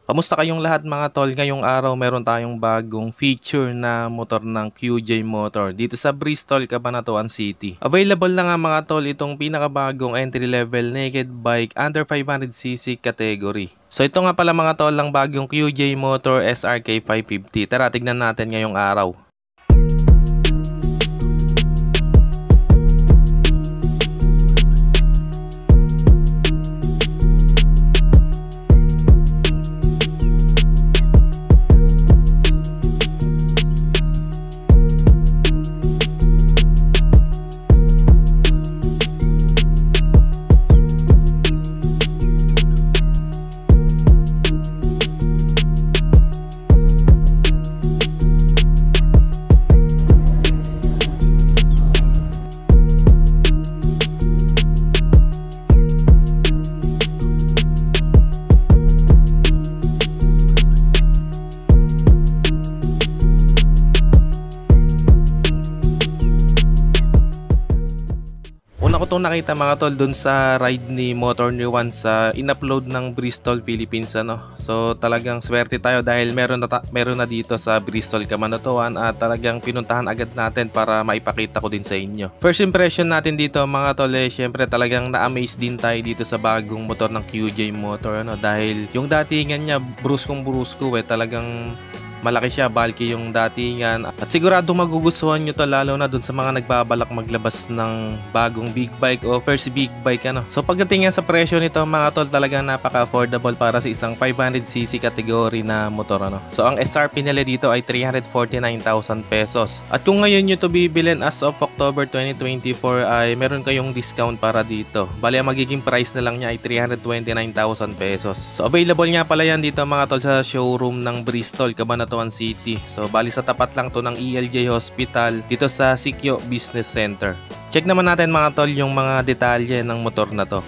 Kamusta kayong lahat mga tol? Ngayong araw meron tayong bagong feature na motor ng QJ Motor dito sa Bristol, Cabanatuan City. Available na nga mga tol itong pinakabagong entry level naked bike under 500cc category. So ito nga pala mga tol ang bagong QJ Motor SRK 550. Tara tignan natin ngayong araw. Una ko itong nakita mga tol dun sa ride ni Motor New One sa in-upload ng Bristol, Philippines ano. So talagang swerte tayo dahil meron na dito sa Bristol, Cabanatuan at talagang pinuntahan agad natin para maipakita ko din sa inyo. First impression natin dito mga tol syempre talagang na-amaze din tayo dito sa bagong motor ng QJ Motor ano, dahil yung datingan niya bruskong talagang malaki siya, bulky yung datingan. At sigurado magugustuhan nyo to lalo na dun sa mga nagbabalak maglabas ng bagong big bike o first big bike ano. So pagdating sa presyo nito mga tol, talagang napaka-affordable para sa isang 500cc category na motor ano. So ang SRP nila dito ay 349,000 pesos. At kung ngayon nyo to bibilin as of October 2024 ay meron kayong discount para dito. Bali ang magiging price na lang niya ay 329,000 pesos. So available nga pala yan dito mga tol sa showroom ng Bristol, Cabanatuan City. So bali sa tapat lang to ng ELJ Hospital dito sa Sikyo Business Center. Check naman natin mga tol yung mga detalye ng motor na to.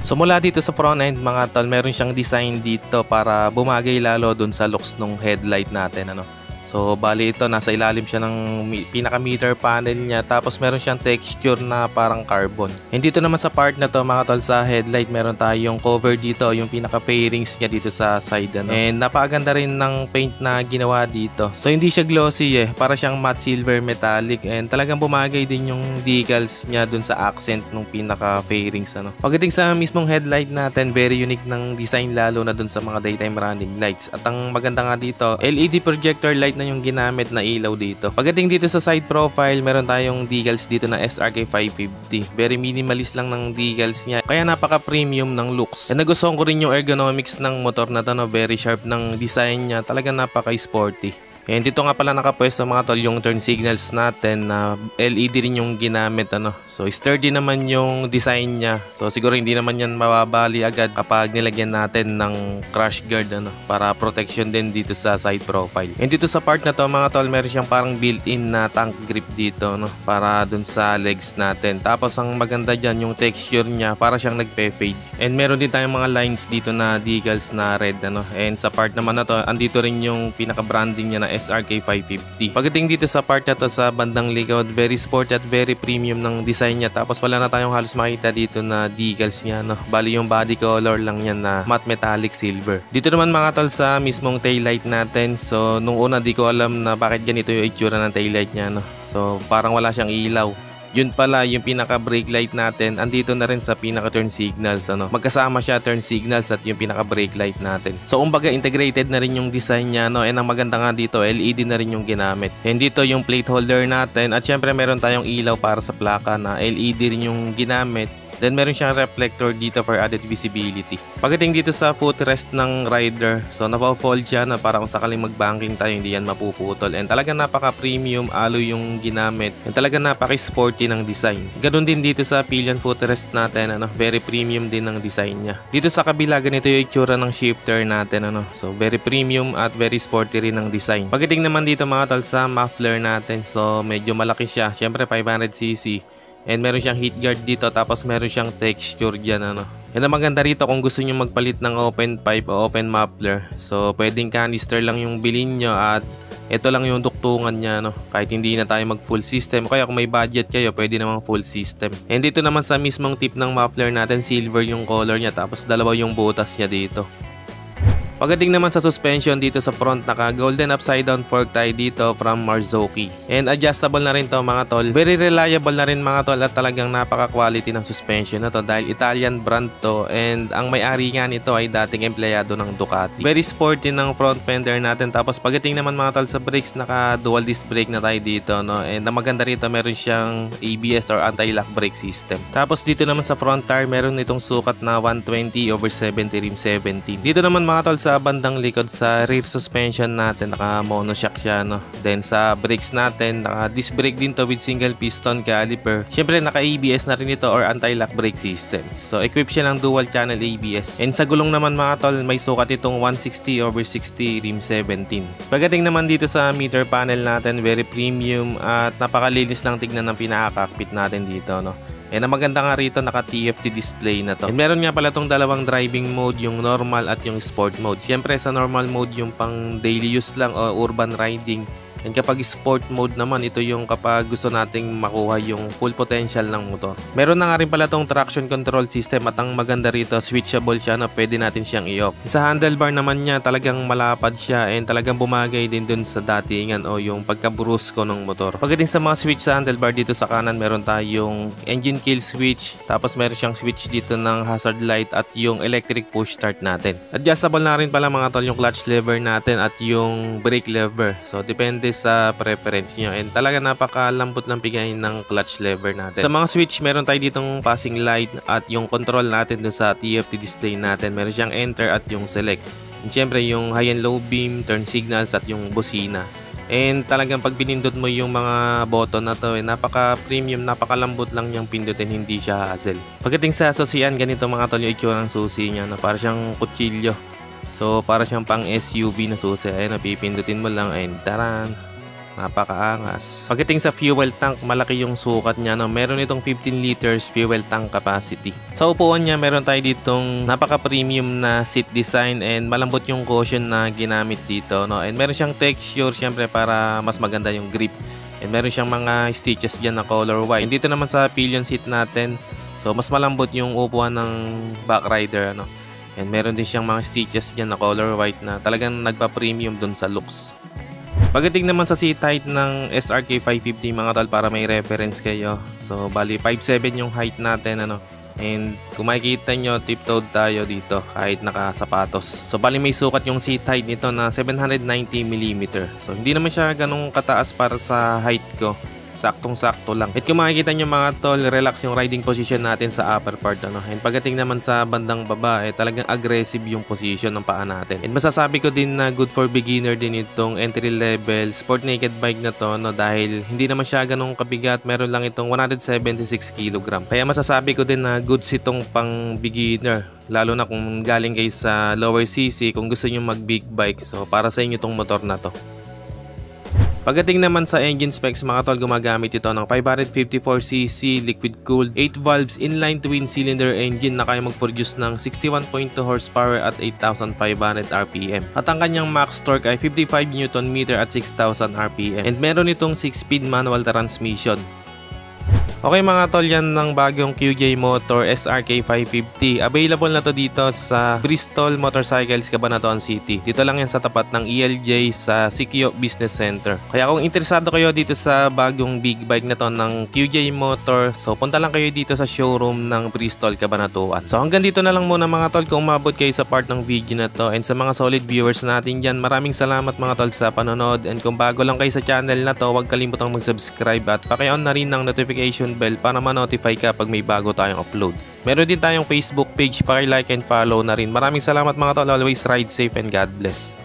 So mula dito sa front end mga tol, meron siyang design dito para bumagay lalo dun sa looks ng headlight natin ano. So bali ito nasa ilalim siya ng pinaka meter panel niya, tapos meron siyang texture na parang carbon. And dito naman sa part na to mga tol, sa headlight meron tayong cover dito, yung pinaka fairings niya dito sa side ano. And napakaganda rin ng paint na ginawa dito. So hindi siya glossy para siyang matte silver metallic, and talagang bumagay din yung decals niya dun sa accent ng pinaka fairings ano. Pagdating sa mismong headlight natin, very unique ng design lalo na dun sa mga daytime running lights. At ang maganda nga dito, LED projector light na yung ginamit na ilaw dito. Pagdating dito sa side profile, meron tayong decals dito na SRK 550. Very minimalist lang ng decals niya, kaya napaka-premium ng looks. And nagustuhan ko rin yung ergonomics ng motor na to, no? Very sharp ng design niya, talagang napaka-sporty. And dito nga pala nakapwesto mga tol yung turn signals natin na LED rin yung ginamit ano. So sturdy naman yung design niya. So siguro hindi naman yan mababali agad kapag nilagyan natin ng crash guard ano, para protection din dito sa side profile. And dito sa part na to mga tol, meron siyang parang built-in na tank grip dito no, para dun sa legs natin. Tapos ang maganda dyan yung texture niya, para siyang nagpe-fade. And meron din tayong mga lines dito na decals na red ano. And sa part naman na to, andito rin yung pinaka-branding niya na SRK 550. Pagdating dito sa part na to sa bandang likod, very sporty at very premium ng design niya. Tapos wala na tayong halos makita dito na decals niya no. Bali yung body color lang yan na matte metallic silver. Dito naman mga tol sa mismong taillight natin. So nung una di ko alam na bakit ganito yung itsura ng taillight niya no. So parang wala siyang ilaw. Yun pala yung pinaka brake light natin, andito na rin sa pinaka turn signals ano. Magkasama siya, turn signals at yung pinaka brake light natin. So kumbaga integrated na rin yung design niya no. And ang maganda nga dito, LED na rin yung ginamit. And dito yung plate holder natin, at syempre meron tayong ilaw para sa plaka na LED rin yung ginamit. Then meron siyang reflector dito for added visibility. Pagdating dito sa footrest ng rider, so napa-fold siya na para kung sakaling mag-banking tayo hindi yan mapuputol. And talagang napaka-premium alloy yung ginamit. And talagang napaka-sporty ng design. Ganun din dito sa pillion footrest natin ano, very premium din ng design niya. Dito sa kabila ganito yung itsura ng shifter natin ano. So very premium at very sporty rin ng design. Pagdating naman dito mga tol sa muffler natin, so medyo malaki siya. Syempre 500cc. And meron siyang heat guard dito, tapos meron siyang texture dyan ano. And ang maganda rito kung gusto nyo magpalit ng open pipe o open muffler, so pwedeng canister lang yung bilhin nyo at ito lang yung duktungan niya no. Kahit hindi na tayo mag full system, kaya kung may budget kayo pwede namang full system. And dito naman sa mismong tip ng muffler natin, silver yung color niya, tapos dalawa yung butas niya dito. Pagdating naman sa suspension dito sa front, naka golden upside down fork tayo dito from Marzocchi. And adjustable na rin to mga tol. Very reliable na rin mga tol at talagang napaka quality ng suspension na to dahil Italian brand to and ang may-ari nga nito ay dating empleyado ng Ducati. Very sporty ng front fender natin. Tapos pagdating naman mga tol sa brakes, naka dual disc brake na tayo dito, no? And ang maganda rito, meron siyang ABS or anti-lock brake system. Tapos dito naman sa front tire, meron itong sukat na 120/70 rim 17. Dito naman mga tol sa bandang likod sa rear suspension natin, naka monoshock siya, no? Then sa brakes natin, naka disc brake din to with single piston caliper. Syempre naka ABS na rin ito or anti-lock brake system. So equipped siya ng dual channel ABS. And sa gulong naman mga tol, may sukat itong 160/60 rim 17. Pagdating naman dito sa meter panel natin, very premium at napakalinis lang tignan ng pinaka-cockpit natin dito, no? And ang maganda nga rito, naka TFT display na to. And meron nga pala tong dalawang driving mode, yung normal at yung sport mode. Siyempre sa normal mode yung pang daily use lang o urban riding. And kapag sport mode naman, ito yung kapag gusto nating makuha yung full potential ng motor. Meron na nga rin pala tong traction control system at ang maganda rito, switchable siya na pwede natin siyang i-off. Sa handlebar naman niya, talagang malapad siya and talagang bumagay din dun sa datingan o yung pagkaburusko ng motor. Pagdating sa mga switch sa handlebar dito sa kanan, meron tayong engine kill switch, tapos meron siyang switch dito ng hazard light at yung electric push start natin. Adjustable na rin pala mga tol yung clutch lever natin at yung brake lever. So depende sa preference nyo and talaga napakalambot lang pigayin ng clutch lever natin. Sa mga switch, meron tayo ditong passing light at yung control natin dun sa TFT display natin. Meron siyang enter at yung select. And syempre yung high and low beam, turn signals at yung busina. And talagang pag pinindot mo yung mga button na to, napaka-premium, napakalambot lang yung pindutin, hindi siya hassle. Pagdating sa susian, ganito mga tol yung itsura ng susi niya na para siyang kutsilyo. So para siyang pang SUV na susi. Ayun, napipindutin mo lang and taran, napakaangas. Pagdating sa fuel tank, malaki yung sukat niya, no? Meron itong 15 liters fuel tank capacity. Sa upuan niya, meron tayo ditong napaka-premium na seat design and malambot yung cushion na ginamit dito, no? And meron siyang texture syempre para mas maganda yung grip. And meron siyang mga stitches diyan na color white. And dito naman sa pillion seat natin, so mas malambot yung upuan ng back rider, ano? And meron din siyang mga stitches diyan na color white na talagang nagpa-premium dun sa looks. Pagdating naman sa seat height ng SRK 550 mga tol, para may reference kayo. So bali 5'7" yung height natin, ano. And kung makikita nyo, tiptoed tayo dito kahit nakasapatos. So bali may sukat yung seat height nito na 790mm. So hindi naman siya ganong kataas para sa height ko. Saktong-sakto lang. At kung makikita nyo mga tol, relax yung riding position natin sa upper part, ano. And pagdating naman sa bandang baba, talagang aggressive yung position ng paa natin. And masasabi ko din na good for beginner din itong entry level sport naked bike na to, no, dahil hindi naman siya ganong kabigat. Meron lang itong 176 kg. Kaya masasabi ko din na goods itong pang beginner. Lalo na kung galing kayo sa lower cc, kung gusto nyo mag big bike. So para sa inyo itong motor na to. Pagdating naman sa engine specs mga tol, gumagamit ito ng 554cc liquid cooled 8 valves inline twin cylinder engine na kaya mag-produce ng 61.2 horsepower at 8,500 rpm. At ang kanyang max torque ay 55 Nm at 6,000 rpm. And meron itong 6-speed manual transmission. Okay mga tol, yan ng bagong QJ Motor SRK 550. Available na to dito sa Bristol Motorcycles, Cabanatuan City. Dito lang yan sa tapat ng ELJ sa Sikyo Business Center. Kaya kung interesado kayo dito sa bagong big bike na to ng QJ Motor, so punta lang kayo dito sa showroom ng Bristol, Cabanatuan. So hanggang dito na lang muna mga tol kung umabot kayo sa part ng video na to. And sa mga solid viewers natin dyan, maraming salamat mga tol sa panonood. And kung bago lang kayo sa channel na to, huwag kalimutang mag-subscribe at paki-on na rin ng notification bell para ma-notify ka pag may bago tayong upload. Meron din tayong Facebook page, paki-like and follow na rin. Maraming salamat mga tol. Always ride safe and God bless.